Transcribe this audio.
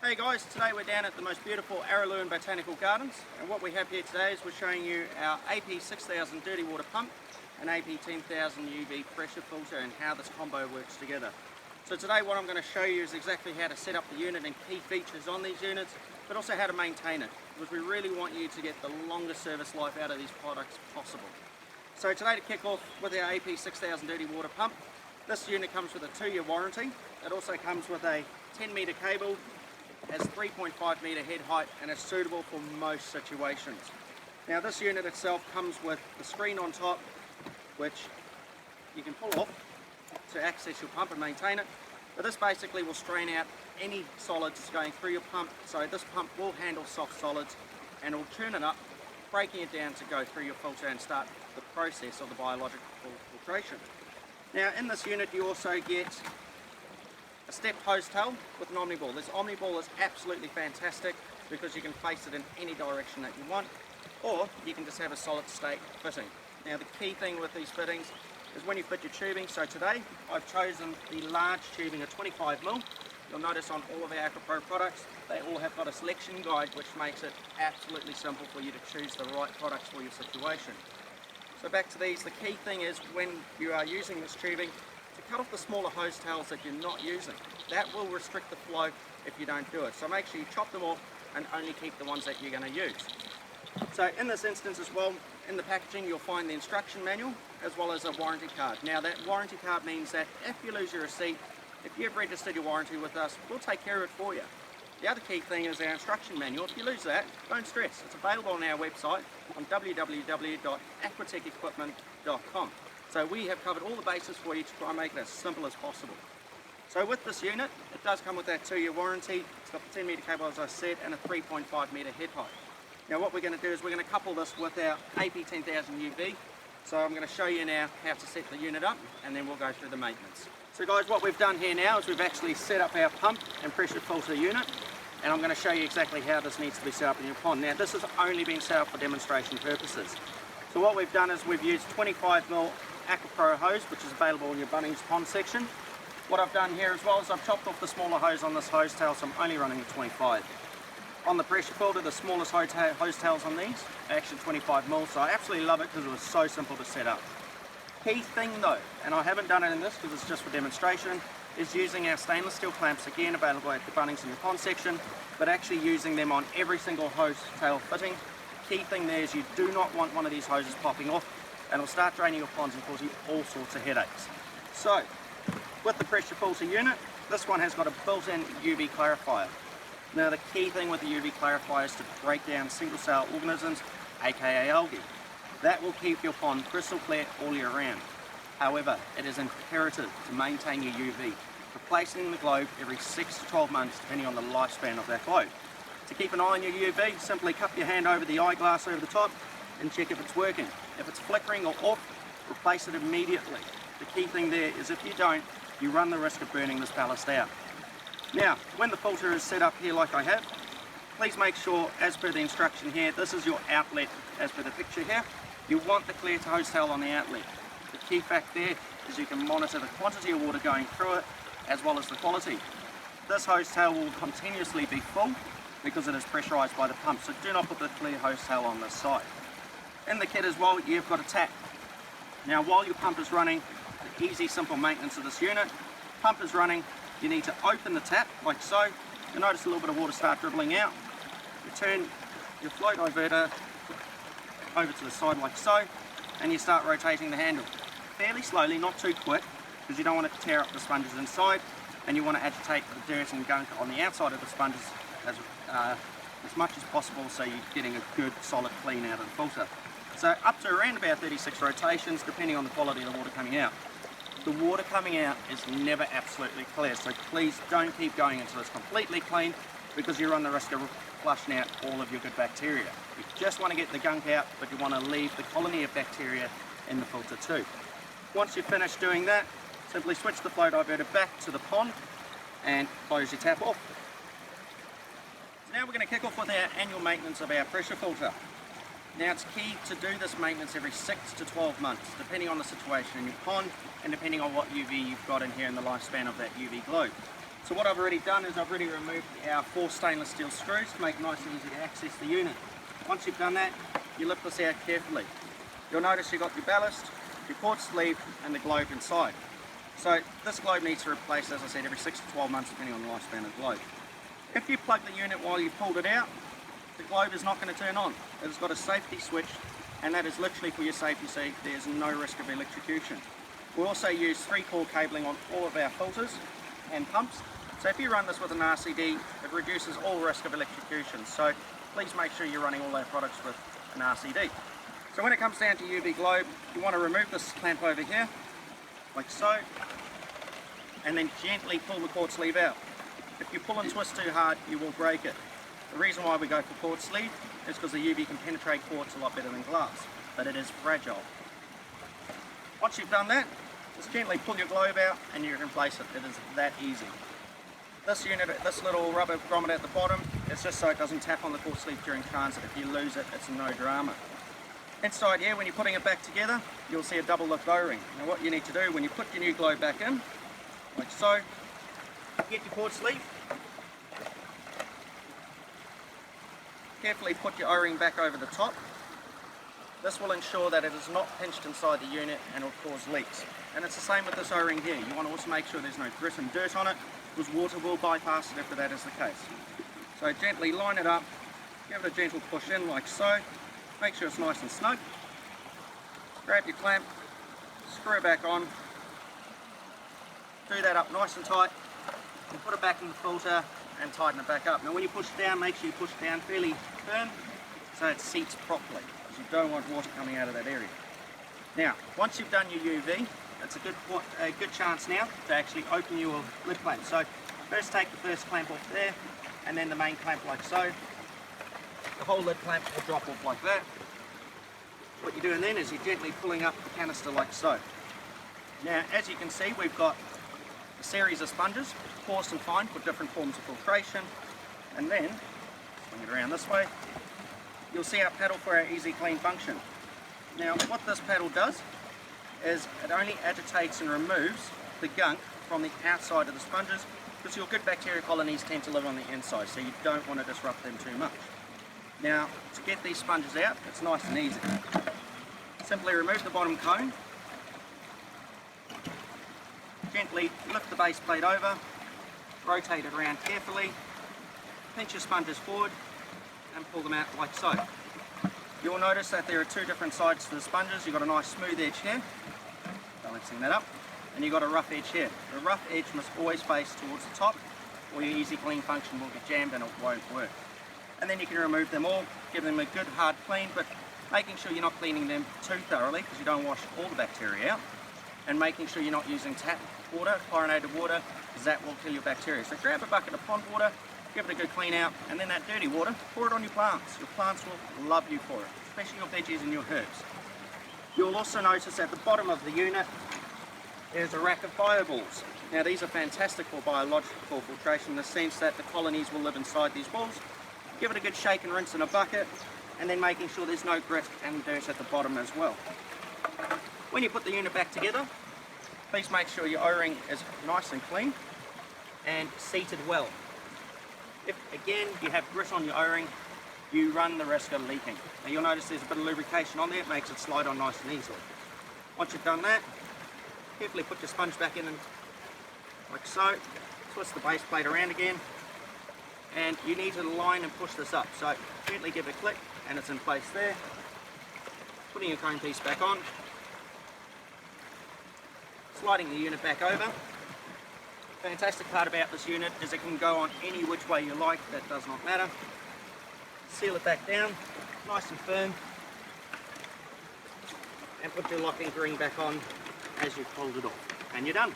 Hey guys, today we're down at the most beautiful Araluen Botanical Gardens, and what we have here today is we're showing you our AP6000 dirty water pump and AP10000 UV pressure filter and how this combo works together. So today what I'm going to show you is exactly how to set up the unit and key features on these units, but also how to maintain it, because we really want you to get the longest service life out of these products possible. So today, to kick off with our AP6000 dirty water pump, this unit comes with a 2-year warranty. It also comes with a 10-metre cable, has 3.5 metre head height, and is suitable for most situations. Now this unit itself comes with the screen on top, which you can pull off to access your pump and maintain it, but this basically will strain out any solids going through your pump. So this pump will handle soft solids and will turn it up, breaking it down to go through your filter and start the process of the biological filtration. Now in this unit you also get a stepped hose tail with an omni ball. This omni ball is absolutely fantastic because you can place it in any direction that you want, or you can just have a solid state fitting. Now the key thing with these fittings is when you fit your tubing. So today I've chosen the large tubing of 25mm. You'll notice on all of our AQUAPRO products they all have got a selection guide, which makes it absolutely simple for you to choose the right products for your situation. So back to these, the key thing is when you are using this tubing, to cut off the smaller hose tails that you're not using. That will restrict the flow if you don't do it. So make sure you chop them off and only keep the ones that you're going to use. So in this instance as well, in the packaging you'll find the instruction manual as well as a warranty card. Now that warranty card means that if you lose your receipt, if you've registered your warranty with us, we'll take care of it for you. The other key thing is our instruction manual. If you lose that, don't stress. It's available on our website on www.aquatechequipment.com. So we have covered all the bases for you to try and make it as simple as possible. So with this unit, it does come with that 2-year warranty. It's got the 10-metre cable as I said and a 3.5 metre head height. Now what we're going to do is we're going to couple this with our AP10000 UV. So I'm going to show you now how to set the unit up and then we'll go through the maintenance. So guys, what we've done here now is we've actually set up our pump and pressure filter unit, and I'm going to show you exactly how this needs to be set up in your pond. Now this has only been set up for demonstration purposes. So what we've done is we've used 25mm AQUAPRO hose, which is available in your Bunnings pond section. What I've done here as well is I've chopped off the smaller hose on this hose tail, so I'm only running the 25. On the pressure filter, the smallest hose tails on these are actually 25mm, so I absolutely love it because it was so simple to set up. Key thing though, and I haven't done it in this because it's just for demonstration, is using our stainless steel clamps, again available at the Bunnings in your pond section, but actually using them on every single hose tail fitting. The key thing there is you do not want one of these hoses popping off, and it'll start draining your ponds and causing all sorts of headaches. So, with the pressure filter unit, this one has got a built-in UV clarifier. Now the key thing with the UV clarifier is to break down single cell organisms, aka algae. That will keep your pond crystal clear all year round. However, it is imperative to maintain your UV, replacing the globe every 6 to 12 months depending on the lifespan of that globe. To keep an eye on your UV, simply cup your hand over the eyeglass over the top and check if it's working. If it's flickering or off, replace it immediately. The key thing there is if you don't, you run the risk of burning this ballast out. Now, when the filter is set up here like I have, please make sure, as per the instruction here, this is your outlet as per the picture here. You want the clear hose tail on the outlet. The key fact there is you can monitor the quantity of water going through it as well as the quality. This hose tail will continuously be full because it is pressurized by the pump, so do not put the clear hose tail on this side. In the kit as well, you've got a tap. Now while your pump is running, the easy simple maintenance of this unit, pump is running, you need to open the tap like so. You'll notice a little bit of water start dribbling out. You turn your flow diverter over to the side like so, and you start rotating the handle. Fairly slowly, not too quick, because you don't want to tear up the sponges inside, and you want to agitate the dirt and gunk on the outside of the sponges as much as possible so you're getting a good solid clean out of the filter. So up to around about 36 rotations depending on the quality of the water coming out. The water coming out is never absolutely clear, so please don't keep going until it's completely clean because you run the risk of flushing out all of your good bacteria. You just want to get the gunk out, but you want to leave the colony of bacteria in the filter too. Once you've finished doing that, simply switch the flow diverter back to the pond and close your tap off. So now we're going to kick off with our annual maintenance of our pressure filter. Now it's key to do this maintenance every 6 to 12 months, depending on the situation in your pond and depending on what UV you've got in here and the lifespan of that UV globe. So what I've already done is I've already removed our 4 stainless steel screws to make it nice and easy to access the unit. Once you've done that, you lift this out carefully. You'll notice you've got your ballast, your quartz sleeve and the globe inside. So this globe needs to replace, as I said, every 6 to 12 months depending on the lifespan of the globe. If you plug the unit while you've pulled it out, the globe is not going to turn on. It has got a safety switch, and that is literally for your safety, so there's no risk of electrocution. We also use 3-core cabling on all of our filters and pumps. So if you run this with an RCD, it reduces all risk of electrocution. So please make sure you're running all our products with an RCD. So when it comes down to UV globe, you want to remove this clamp over here, like so, and then gently pull the quartz sleeve out. If you pull and twist too hard, you will break it. The reason why we go for quartz sleeve is because the UV can penetrate quartz a lot better than glass, but it is fragile. Once you've done that, just gently pull your globe out and you can replace it. It is that easy. This unit, this little rubber grommet at the bottom, it's just so it doesn't tap on the quartz sleeve during transit. If you lose it, it's no drama. Inside here, when you're putting it back together, you'll see a double lift O-ring. Now what you need to do when you put your new globe back in, like so, get your quartz sleeve, carefully put your O-ring back over the top. This will ensure that it is not pinched inside the unit and will cause leaks. And it's the same with this O-ring here. You want to also make sure there's no grit and dirt on it, because water will bypass it if that is the case. So gently line it up, give it a gentle push in like so, make sure it's nice and snug. Grab your clamp, screw it back on, do that up nice and tight, and put it back in the filter and tighten it back up. Now when you push it down, make sure you push it down fairly firm so it seats properly, because you don't want water coming out of that area. Now, once you've done your UV, it's a good chance now to actually open your lid clamp. So first take the first clamp off there, and then the main clamp like so. The whole lid clamp will drop off like that. What you're doing then is you're gently pulling up the canister like so. Now, as you can see, we've got a series of sponges, coarse and fine, for different forms of filtration. And then, swing it around this way, you'll see our paddle for our easy clean function. Now, what this paddle does is it only agitates and removes the gunk from the outside of the sponges, because your good bacteria colonies tend to live on the inside, so you don't want to disrupt them too much. Now, to get these sponges out, it's nice and easy. Simply remove the bottom cone, gently lift the base plate over, rotate it around carefully, pinch your sponges forward and pull them out like so. You'll notice that there are 2 different sides to the sponges. You've got a nice smooth edge here, balancing that up, and you've got a rough edge here. The rough edge must always face towards the top, or your easy clean function will get jammed and it won't work. And then you can remove them all, give them a good hard clean, but making sure you're not cleaning them too thoroughly, because you don't wash all the bacteria out, and making sure you're not using tap water, chlorinated water, because that will kill your bacteria. So grab a bucket of pond water, give it a good clean out, and then that dirty water, pour it on your plants. Your plants will love you for it, especially your veggies and your herbs. You'll also notice at the bottom of the unit there's a rack of bioballs. Now these are fantastic for biological filtration in the sense that the colonies will live inside these balls. Give it a good shake and rinse in a bucket, and then making sure there's no grit and dirt at the bottom as well. When you put the unit back together, please make sure your O-ring is nice and clean and seated well. If again you have grit on your O-ring, you run the risk of leaking. Now you'll notice there's a bit of lubrication on there, it makes it slide on nice and easily. Once you've done that, carefully put your sponge back in and like so, twist the base plate around again, and you need to line and push this up. So gently give it a click and it's in place there. Putting your cone piece back on, sliding the unit back over. Fantastic part about this unit is it can go on any which way you like, that does not matter. Seal it back down, nice and firm, and put your locking ring back on as you've pulled it off, and you're done.